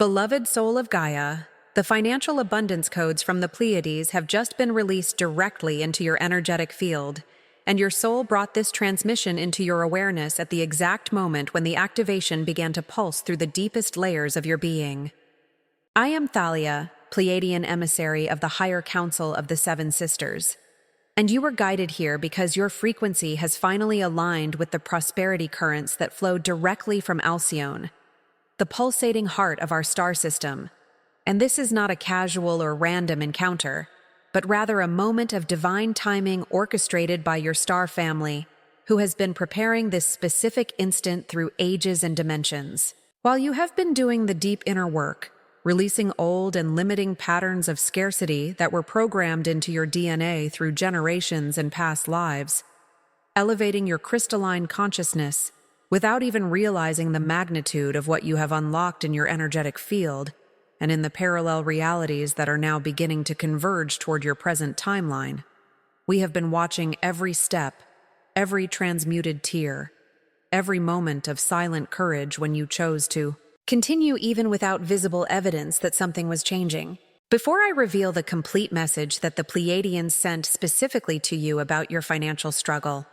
Beloved soul of Gaia, the financial abundance codes from the Pleiades have just been released directly into your energetic field, and your soul brought this transmission into your awareness at the exact moment when the activation began to pulse through the deepest layers of your being. I am Thalia, Pleiadian emissary of the Higher Council of the Seven Sisters, and you were guided here because your frequency has finally aligned with the prosperity currents that flow directly from Alcyone, the pulsating heart of our star system. And this is not a casual or random encounter, but rather a moment of divine timing orchestrated by your star family, who has been preparing this specific instant through ages and dimensions. While you have been doing the deep inner work, releasing old and limiting patterns of scarcity that were programmed into your DNA through generations and past lives, elevating your crystalline consciousness without even realizing the magnitude of what you have unlocked in your energetic field and in the parallel realities that are now beginning to converge toward your present timeline. We have been watching every step, every transmuted tear, every moment of silent courage when you chose to continue even without visible evidence that something was changing. Before I reveal the complete message that the Pleiadians sent specifically to you about your financial struggle,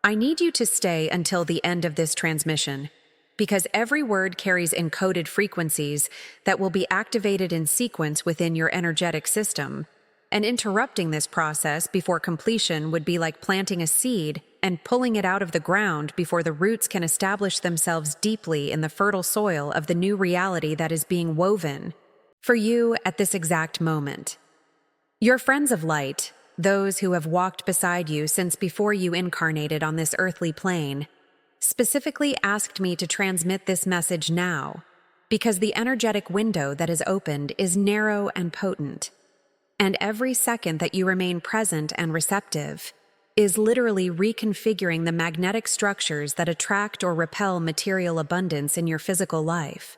I need you to stay until the end of this transmission, because every word carries encoded frequencies that will be activated in sequence within your energetic system, and interrupting this process before completion would be like planting a seed and pulling it out of the ground before the roots can establish themselves deeply in the fertile soil of the new reality that is being woven for you at this exact moment. Your friends of light, those who have walked beside you since before you incarnated on this earthly plane, specifically asked me to transmit this message now, because the energetic window that is opened is narrow and potent, and every second that you remain present and receptive is literally reconfiguring the magnetic structures that attract or repel material abundance in your physical life.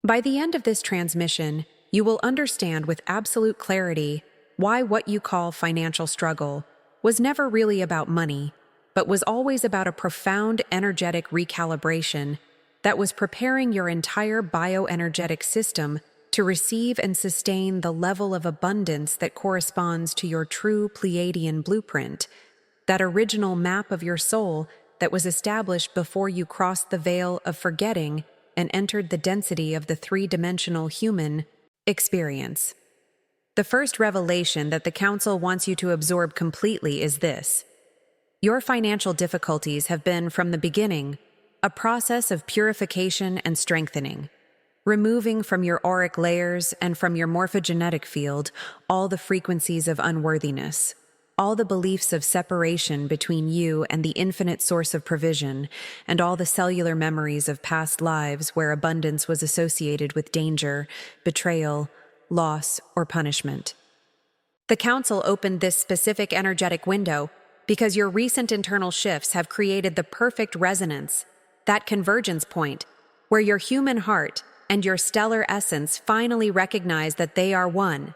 By the end of this transmission, you will understand with absolute clarity why what you call financial struggle was never really about money, but was always about a profound energetic recalibration that was preparing your entire bioenergetic system to receive and sustain the level of abundance that corresponds to your true Pleiadian blueprint, that original map of your soul that was established before you crossed the veil of forgetting and entered the density of the three-dimensional human experience. The first revelation that the Council wants you to absorb completely is this: your financial difficulties have been, from the beginning, a process of purification and strengthening, removing from your auric layers and from your morphogenetic field all the frequencies of unworthiness, all the beliefs of separation between you and the infinite source of provision, and all the cellular memories of past lives where abundance was associated with danger, betrayal, loss, or punishment. The Council opened this specific energetic window because your recent internal shifts have created the perfect resonance, that convergence point, where your human heart and your stellar essence finally recognize that they are one.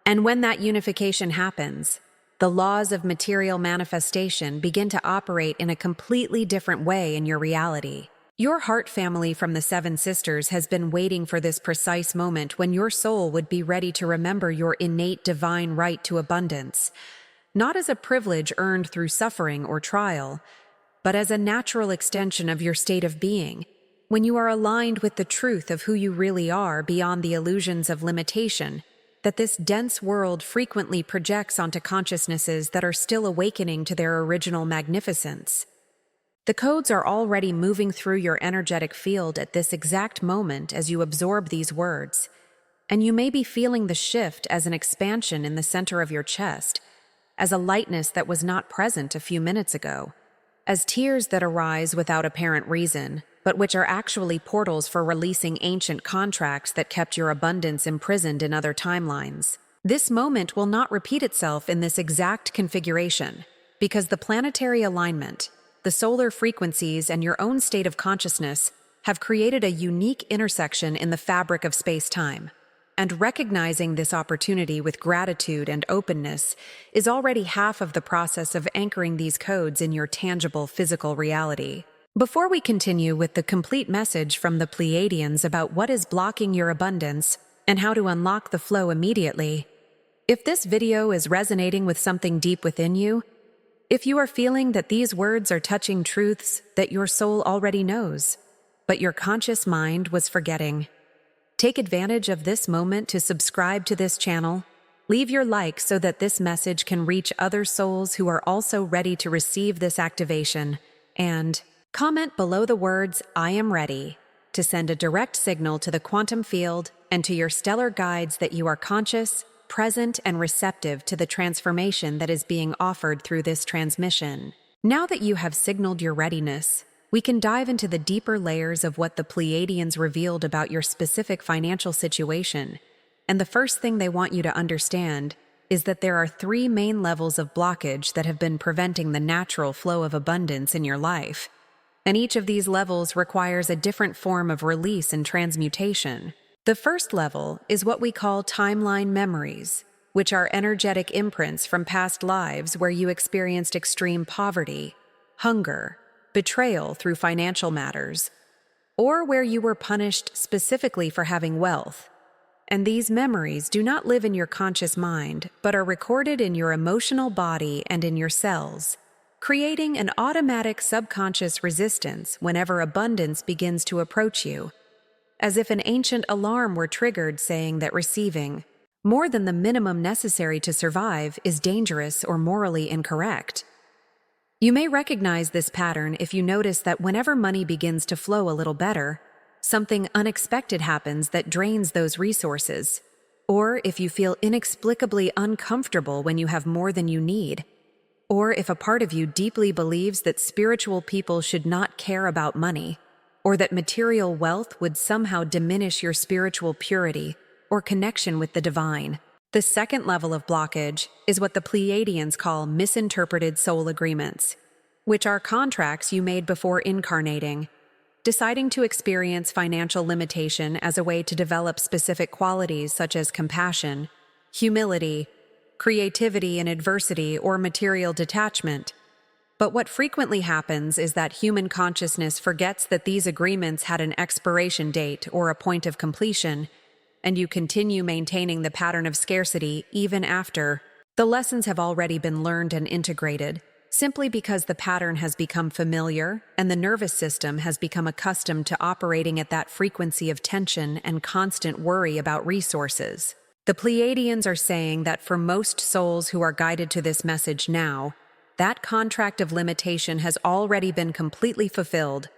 And when that unification happens, the laws of material manifestation begin to operate in a completely different way in your reality. Your heart family from the Seven Sisters has been waiting for this precise moment when your soul would be ready to remember your innate divine right to abundance, not as a privilege earned through suffering or trial, but as a natural extension of your state of being, when you are aligned with the truth of who you really are beyond the illusions of limitation that this dense world frequently projects onto consciousnesses that are still awakening to their original magnificence. The codes are already moving through your energetic field at this exact moment as you absorb these words, and you may be feeling the shift as an expansion in the center of your chest, as a lightness that was not present a few minutes ago, as tears that arise without apparent reason, but which are actually portals for releasing ancient contracts that kept your abundance imprisoned in other timelines. This moment will not repeat itself in this exact configuration, because the planetary alignment, the solar frequencies, and your own state of consciousness have created a unique intersection in the fabric of space-time. And recognizing this opportunity with gratitude and openness is already half of the process of anchoring these codes in your tangible physical reality. Before we continue with the complete message from the Pleiadians about what is blocking your abundance and how to unlock the flow immediately, if this video is resonating with something deep within you, if you are feeling that these words are touching truths that your soul already knows, but your conscious mind was forgetting, take advantage of this moment to subscribe to this channel, leave your like so that this message can reach other souls who are also ready to receive this activation, and comment below the words, "I am ready," to send a direct signal to the quantum field and to your stellar guides that you are conscious, present, and receptive to the transformation that is being offered through this transmission. Now that you have signaled your readiness, we can dive into the deeper layers of what the Pleiadians revealed about your specific financial situation. And the first thing they want you to understand is that there are 3 main levels of blockage that have been preventing the natural flow of abundance in your life. And each of these levels requires a different form of release and transmutation. The first level is what we call timeline memories, which are energetic imprints from past lives where you experienced extreme poverty, hunger, betrayal through financial matters, or where you were punished specifically for having wealth. And these memories do not live in your conscious mind, but are recorded in your emotional body and in your cells, creating an automatic subconscious resistance whenever abundance begins to approach you, as if an ancient alarm were triggered saying that receiving more than the minimum necessary to survive is dangerous or morally incorrect. You may recognize this pattern if you notice that whenever money begins to flow a little better, something unexpected happens that drains those resources, or if you feel inexplicably uncomfortable when you have more than you need, or if a part of you deeply believes that spiritual people should not care about money, or that material wealth would somehow diminish your spiritual purity or connection with the divine. The second level of blockage is what the Pleiadians call misinterpreted soul agreements, which are contracts you made before incarnating, deciding to experience financial limitation as a way to develop specific qualities such as compassion, humility, creativity in adversity, or material detachment. But what frequently happens is that human consciousness forgets that these agreements had an expiration date or a point of completion, and you continue maintaining the pattern of scarcity even after the lessons have already been learned and integrated, simply because the pattern has become familiar and the nervous system has become accustomed to operating at that frequency of tension and constant worry about resources. The Pleiadians are saying that for most souls who are guided to this message now, that contract of limitation has already been completely fulfilled,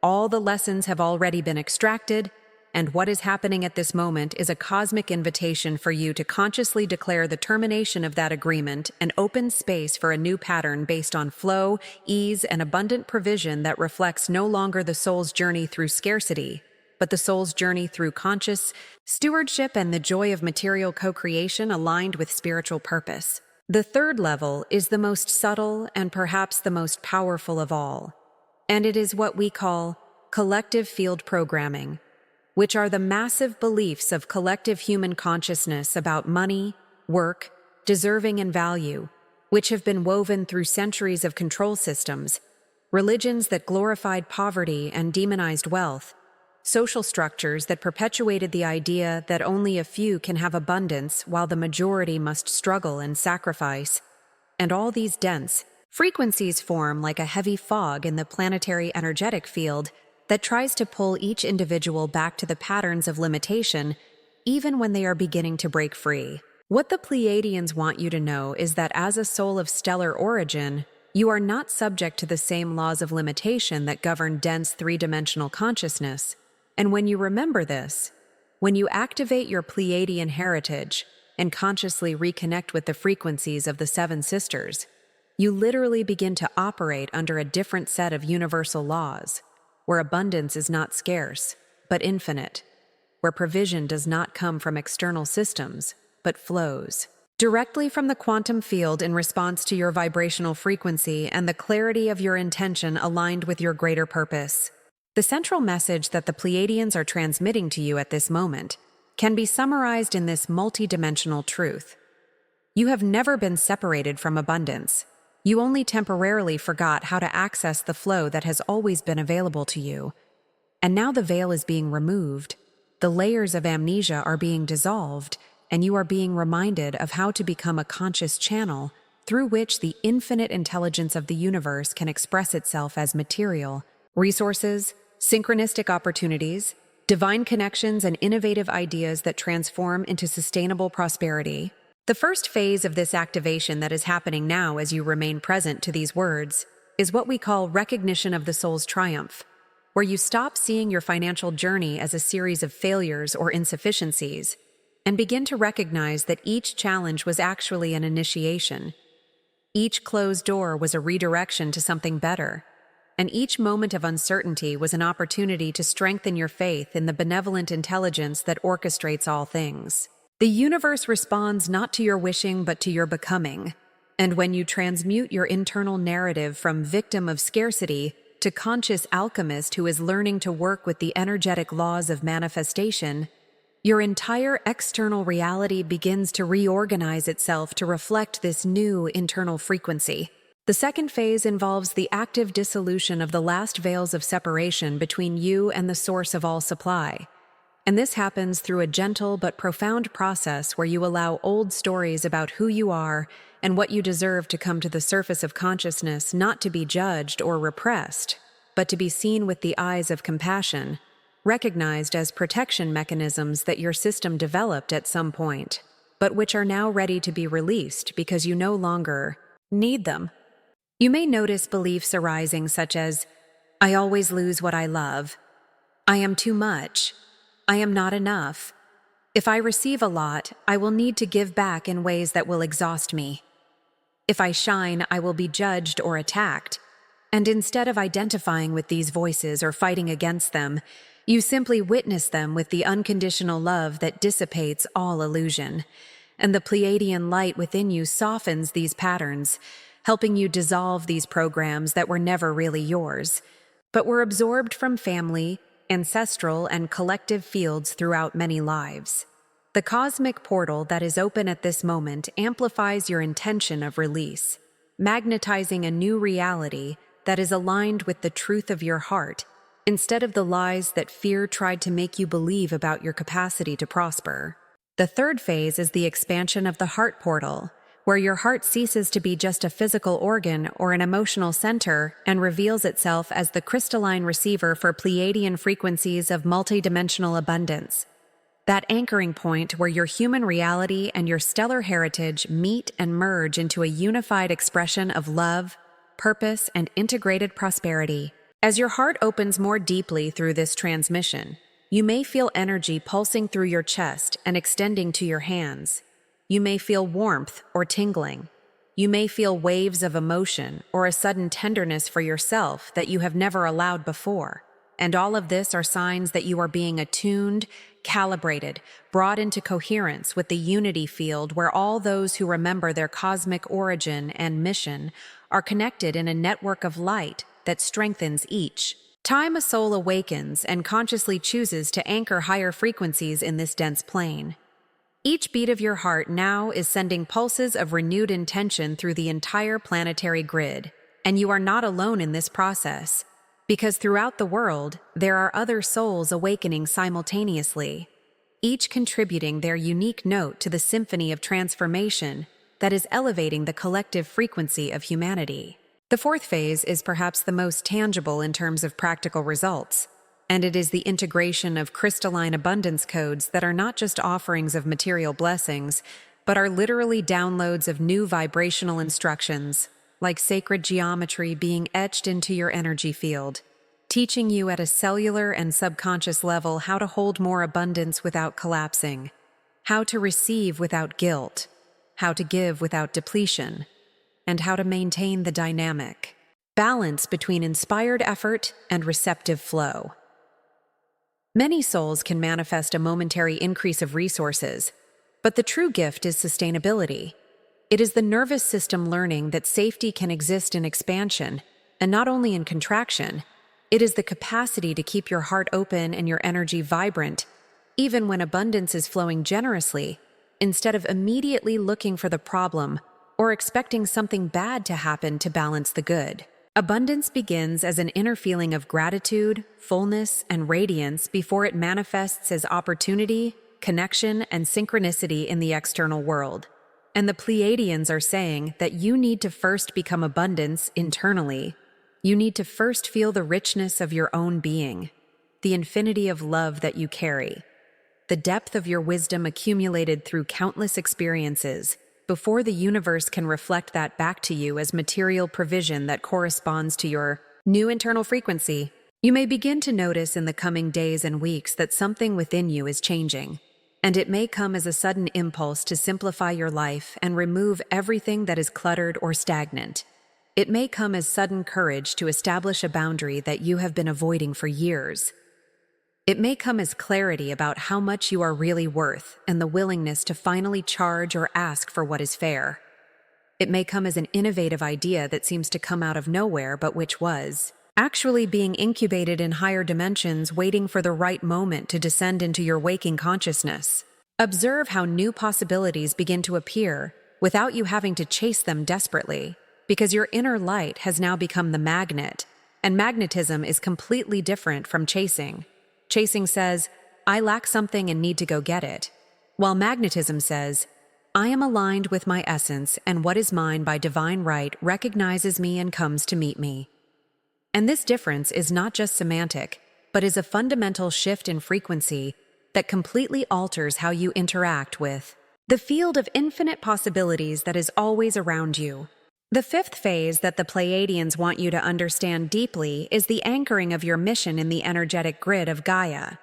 all the lessons have already been extracted, and what is happening at this moment is a cosmic invitation for you to consciously declare the termination of that agreement and open space for a new pattern based on flow, ease, and abundant provision that reflects no longer the soul's journey through scarcity, but the soul's journey through conscious stewardship and the joy of material co-creation aligned with spiritual purpose. The third level is the most subtle and perhaps the most powerful of all, and it is what we call collective field programming, which are the massive beliefs of collective human consciousness about money, work, deserving, and value, which have been woven through centuries of control systems, religions that glorified poverty and demonized wealth, social structures that perpetuated the idea that only a few can have abundance while the majority must struggle and sacrifice, and all these dense frequencies form like a heavy fog in the planetary energetic field that tries to pull each individual back to the patterns of limitation, even when they are beginning to break free. What the Pleiadians want you to know is that as a soul of stellar origin, you are not subject to the same laws of limitation that govern dense three-dimensional consciousness. And when you remember this, when you activate your Pleiadian heritage and consciously reconnect with the frequencies of the Seven Sisters, you literally begin to operate under a different set of universal laws, where abundance is not scarce, but infinite, where provision does not come from external systems, but flows directly from the quantum field in response to your vibrational frequency and the clarity of your intention aligned with your greater purpose. The central message that the Pleiadians are transmitting to you at this moment can be summarized in this multidimensional truth. You have never been separated from abundance. You only temporarily forgot how to access the flow that has always been available to you. And now the veil is being removed, the layers of amnesia are being dissolved, and you are being reminded of how to become a conscious channel through which the infinite intelligence of the universe can express itself as material, resources, synchronistic opportunities, divine connections, and innovative ideas that transform into sustainable prosperity. The first phase of this activation that is happening now as you remain present to these words is what we call recognition of the soul's triumph, where you stop seeing your financial journey as a series of failures or insufficiencies and begin to recognize that each challenge was actually an initiation. Each closed door was a redirection to something better, and each moment of uncertainty was an opportunity to strengthen your faith in the benevolent intelligence that orchestrates all things. The universe responds not to your wishing but to your becoming, and when you transmute your internal narrative from victim of scarcity to conscious alchemist who is learning to work with the energetic laws of manifestation, your entire external reality begins to reorganize itself to reflect this new internal frequency. The second phase involves the active dissolution of the last veils of separation between you and the source of all supply. And this happens through a gentle but profound process where you allow old stories about who you are and what you deserve to come to the surface of consciousness, not to be judged or repressed, but to be seen with the eyes of compassion, recognized as protection mechanisms that your system developed at some point, but which are now ready to be released because you no longer need them. You may notice beliefs arising such as, "I always lose what I love," "I am too much," "I am not enough," "If I receive a lot, I will need to give back in ways that will exhaust me," "If I shine, I will be judged or attacked." And instead of identifying with these voices or fighting against them, you simply witness them with the unconditional love that dissipates all illusion. And the Pleiadian light within you softens these patterns, helping you dissolve these programs that were never really yours, but were absorbed from family, ancestral, and collective fields throughout many lives. The cosmic portal that is open at this moment amplifies your intention of release, magnetizing a new reality that is aligned with the truth of your heart, instead of the lies that fear tried to make you believe about your capacity to prosper. The third phase is the expansion of the heart portal, where your heart ceases to be just a physical organ or an emotional center and reveals itself as the crystalline receiver for Pleiadian frequencies of multidimensional abundance. That anchoring point where your human reality and your stellar heritage meet and merge into a unified expression of love, purpose, and integrated prosperity. As your heart opens more deeply through this transmission, you may feel energy pulsing through your chest and extending to your hands. You may feel warmth or tingling. You may feel waves of emotion or a sudden tenderness for yourself that you have never allowed before. And all of this are signs that you are being attuned, calibrated, brought into coherence with the unity field where all those who remember their cosmic origin and mission are connected in a network of light that strengthens each. Time a soul awakens and consciously chooses to anchor higher frequencies in this dense plane. Each beat of your heart now is sending pulses of renewed intention through the entire planetary grid, and you are not alone in this process, because throughout the world, there are other souls awakening simultaneously, each contributing their unique note to the symphony of transformation that is elevating the collective frequency of humanity. The fourth phase is perhaps the most tangible in terms of practical results, and it is the integration of crystalline abundance codes that are not just offerings of material blessings, but are literally downloads of new vibrational instructions, like sacred geometry being etched into your energy field, teaching you at a cellular and subconscious level how to hold more abundance without collapsing, how to receive without guilt, how to give without depletion, and how to maintain the dynamic balance between inspired effort and receptive flow. Many souls can manifest a momentary increase of resources, but the true gift is sustainability. It is the nervous system learning that safety can exist in expansion, and not only in contraction. It is the capacity to keep your heart open and your energy vibrant, even when abundance is flowing generously, instead of immediately looking for the problem or expecting something bad to happen to balance the good. Abundance begins as an inner feeling of gratitude, fullness, and radiance before it manifests as opportunity, connection, and synchronicity in the external world. And the Pleiadians are saying that you need to first become abundance internally. You need to first feel the richness of your own being, the infinity of love that you carry, the depth of your wisdom accumulated through countless experiences, before the universe can reflect that back to you as material provision that corresponds to your new internal frequency. You may begin to notice in the coming days and weeks that something within you is changing, and it may come as a sudden impulse to simplify your life and remove everything that is cluttered or stagnant. It may come as sudden courage to establish a boundary that you have been avoiding for years. It may come as clarity about how much you are really worth and the willingness to finally charge or ask for what is fair. It may come as an innovative idea that seems to come out of nowhere but which was actually being incubated in higher dimensions, waiting for the right moment to descend into your waking consciousness. Observe how new possibilities begin to appear without you having to chase them desperately, because your inner light has now become the magnet, and magnetism is completely different from chasing. Chasing says, I lack something and need to go get it, while magnetism says, I am aligned with my essence and what is mine by divine right recognizes me and comes to meet me. And this difference is not just semantic, but is a fundamental shift in frequency that completely alters how you interact with the field of infinite possibilities that is always around you. The fifth phase that the Pleiadians want you to understand deeply is the anchoring of your mission in the energetic grid of Gaia,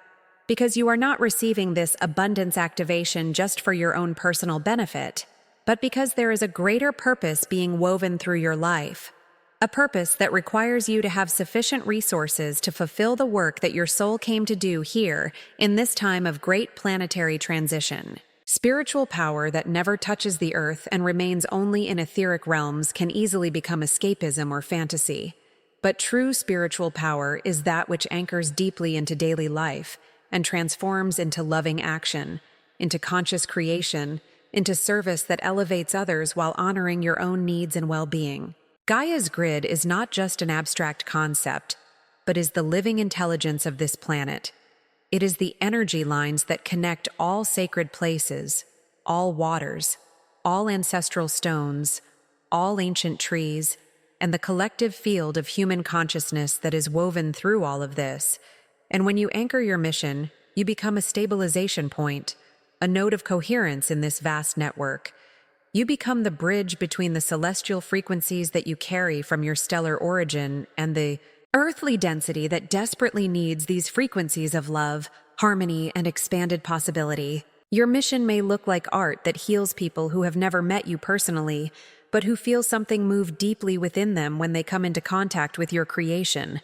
because you are not receiving this abundance activation just for your own personal benefit, but because there is a greater purpose being woven through your life, a purpose that requires you to have sufficient resources to fulfill the work that your soul came to do here in this time of great planetary transition. Spiritual power that never touches the earth and remains only in etheric realms can easily become escapism or fantasy. But true spiritual power is that which anchors deeply into daily life and transforms into loving action, into conscious creation, into service that elevates others while honoring your own needs and well-being. Gaia's grid is not just an abstract concept, but is the living intelligence of this planet. It is the energy lines that connect all sacred places, all waters, all ancestral stones, all ancient trees, and the collective field of human consciousness that is woven through all of this. And when you anchor your mission, you become a stabilization point, a node of coherence in this vast network. You become the bridge between the celestial frequencies that you carry from your stellar origin and the earthly density that desperately needs these frequencies of love, harmony, and expanded possibility. Your mission may look like art that heals people who have never met you personally, but who feel something move deeply within them when they come into contact with your creation.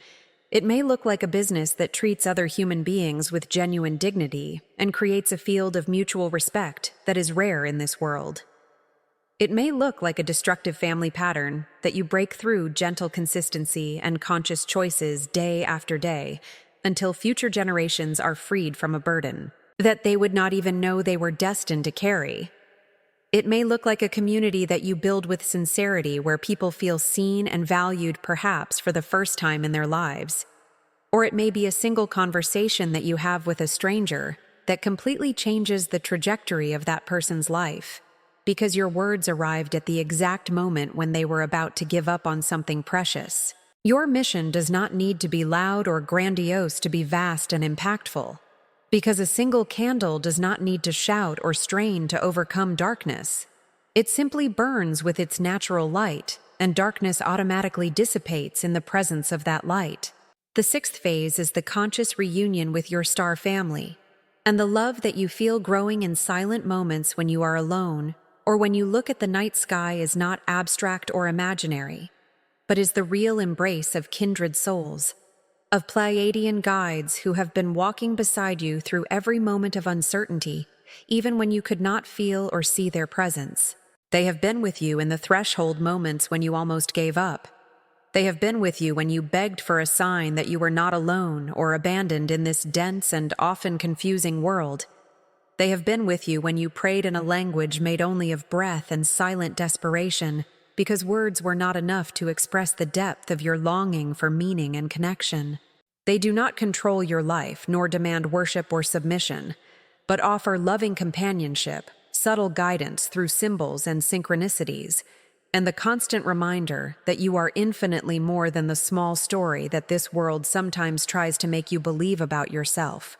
It may look like a business that treats other human beings with genuine dignity and creates a field of mutual respect that is rare in this world. It may look like a destructive family pattern that you break through gentle consistency and conscious choices day after day until future generations are freed from a burden that they would not even know they were destined to carry. It may look like a community that you build with sincerity where people feel seen and valued perhaps for the first time in their lives. Or it may be a single conversation that you have with a stranger that completely changes the trajectory of that person's life, because your words arrived at the exact moment when they were about to give up on something precious. Your mission does not need to be loud or grandiose to be vast and impactful, because a single candle does not need to shout or strain to overcome darkness. It simply burns with its natural light, and darkness automatically dissipates in the presence of that light. The sixth phase is the conscious reunion with your star family, and the love that you feel growing in silent moments when you are alone, or when you look at the night sky is not abstract or imaginary, but is the real embrace of kindred souls, of Pleiadian guides who have been walking beside you through every moment of uncertainty, even when you could not feel or see their presence. They have been with you in the threshold moments when you almost gave up. They have been with you when you begged for a sign that you were not alone or abandoned in this dense and often confusing world. They have been with you when you prayed in a language made only of breath and silent desperation, because words were not enough to express the depth of your longing for meaning and connection. They do not control your life nor demand worship or submission, but offer loving companionship, subtle guidance through symbols and synchronicities, and the constant reminder that you are infinitely more than the small story that this world sometimes tries to make you believe about yourself.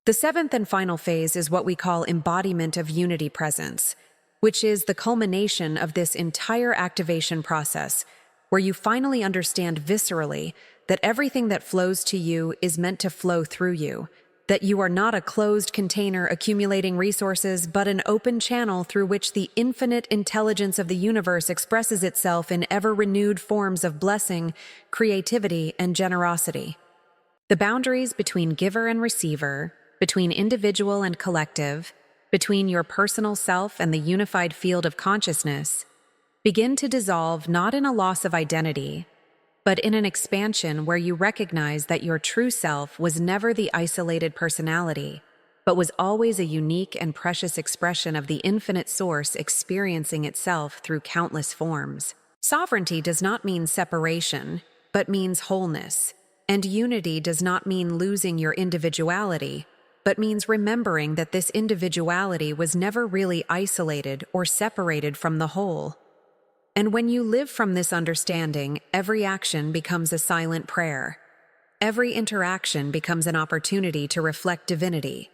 The seventh and final phase is what we call embodiment of unity presence, which is the culmination of this entire activation process, where you finally understand viscerally that everything that flows to you is meant to flow through you, that you are not a closed container accumulating resources, but an open channel through which the infinite intelligence of the universe expresses itself in ever-renewed forms of blessing, creativity, and generosity. The boundaries between giver and receiver, between individual and collective, between your personal self and the unified field of consciousness, begin to dissolve not in a loss of identity, but in an expansion where you recognize that your true self was never the isolated personality, but was always a unique and precious expression of the infinite source experiencing itself through countless forms. Sovereignty does not mean separation, but means wholeness, and unity does not mean losing your individuality, but means remembering that this individuality was never really isolated or separated from the whole. And when you live from this understanding, every action becomes a silent prayer. Every interaction becomes an opportunity to reflect divinity.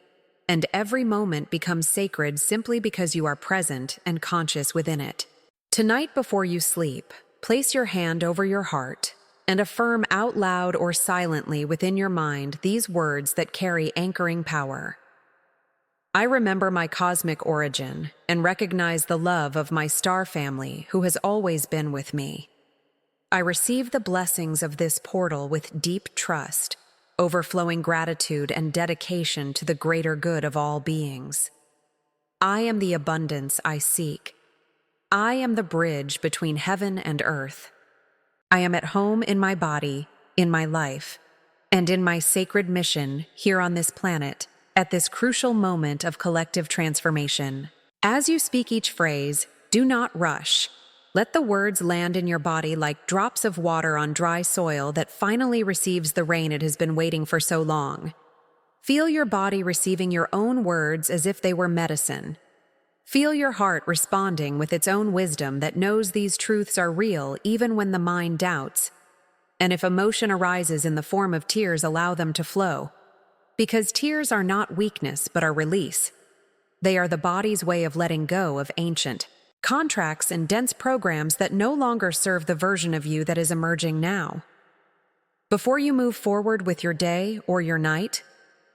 And every moment becomes sacred simply because you are present and conscious within it. Tonight before you sleep, place your hand over your heart and affirm out loud or silently within your mind these words that carry anchoring power. I remember my cosmic origin and recognize the love of my star family who has always been with me. I receive the blessings of this portal with deep trust, overflowing gratitude and dedication to the greater good of all beings. I am the abundance I seek. I am the bridge between heaven and earth. I am at home in my body, in my life, and in my sacred mission here on this planet, at this crucial moment of collective transformation. As you speak each phrase, do not rush. Let the words land in your body like drops of water on dry soil that finally receives the rain it has been waiting for so long. Feel your body receiving your own words as if they were medicine. Feel your heart responding with its own wisdom that knows these truths are real even when the mind doubts. And if emotion arises in the form of tears, allow them to flow. Because tears are not weakness but are release. They are the body's way of letting go of ancient contracts and dense programs that no longer serve the version of you that is emerging now. Before you move forward with your day or your night,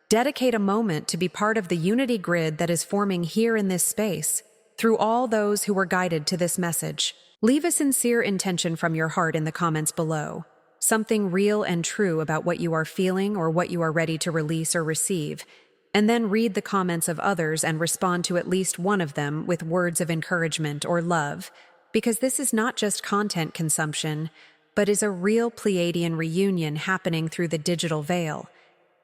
dedicate a moment to be part of the unity grid that is forming here in this space, through all those who were guided to this message. Leave a sincere intention from your heart in the comments below, something real and true about what you are feeling or what you are ready to release or receive, and then read the comments of others and respond to at least one of them with words of encouragement or love, because this is not just content consumption, but is a real Pleiadian reunion happening through the digital veil.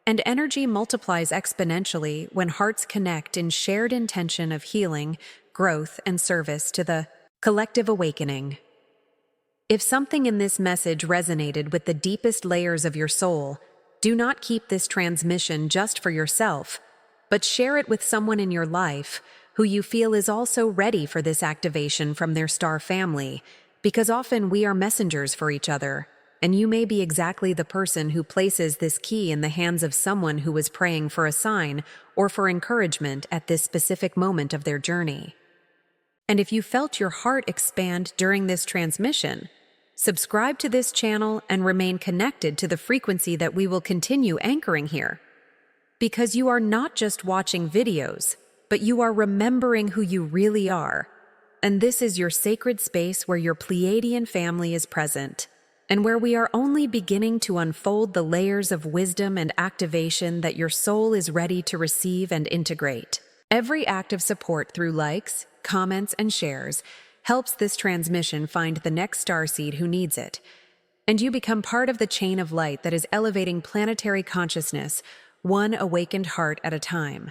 And energy multiplies exponentially when hearts connect in shared intention of healing, growth, and service to the collective awakening. If something in this message resonated with the deepest layers of your soul, do not keep this transmission just for yourself, but share it with someone in your life who you feel is also ready for this activation from their star family, because often we are messengers for each other. And you may be exactly the person who places this key in the hands of someone who is praying for a sign or for encouragement at this specific moment of their journey. And if you felt your heart expand during this transmission, subscribe to this channel and remain connected to the frequency that we will continue anchoring here. Because you are not just watching videos, but you are remembering who you really are. And this is your sacred space where your Pleiadian family is present, and where we are only beginning to unfold the layers of wisdom and activation that your soul is ready to receive and integrate. Every act of support through likes, comments, and shares helps this transmission find the next starseed who needs it, and you become part of the chain of light that is elevating planetary consciousness, one awakened heart at a time.